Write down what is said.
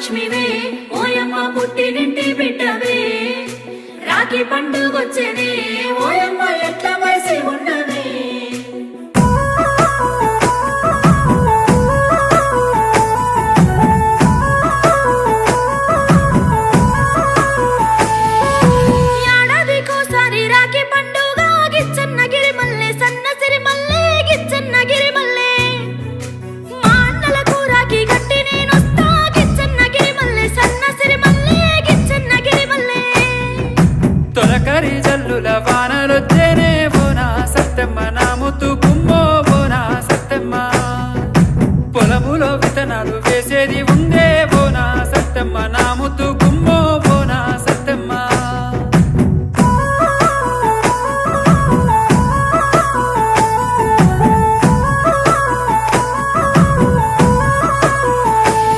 మహాలక్ష్మివే ఓయమ్మ పుట్టినింటి బిడ్డవే రాఖీ పండుగొచ్చెనే ఓయమ్మ ఎట్ల వయసి ఉన్నవే ఏడాదికోసారి రాఖీ పండుగ గిచ్చన్నగిరి మల్లె సన్నసిరి మల్లె గిచ్చన్నగిరి మల్లె మా అన్నలకు రాఖీ గట్టి నేనొస్తా గిచ్చన్నగిరి మల్లె సన్నసిరి మల్లె గిచ్చన్నగిరి మల్లె తొలకరి జల్లుల వానలొచ్చేనే బోనా సత్తెమ్మ నా ముత్తు కుమ్మో బోనా సత్తెమ్మ పొలములో విత్తనాలు వేసేది ఉందే బోనా సత్తెమ్మ నా ముత్తు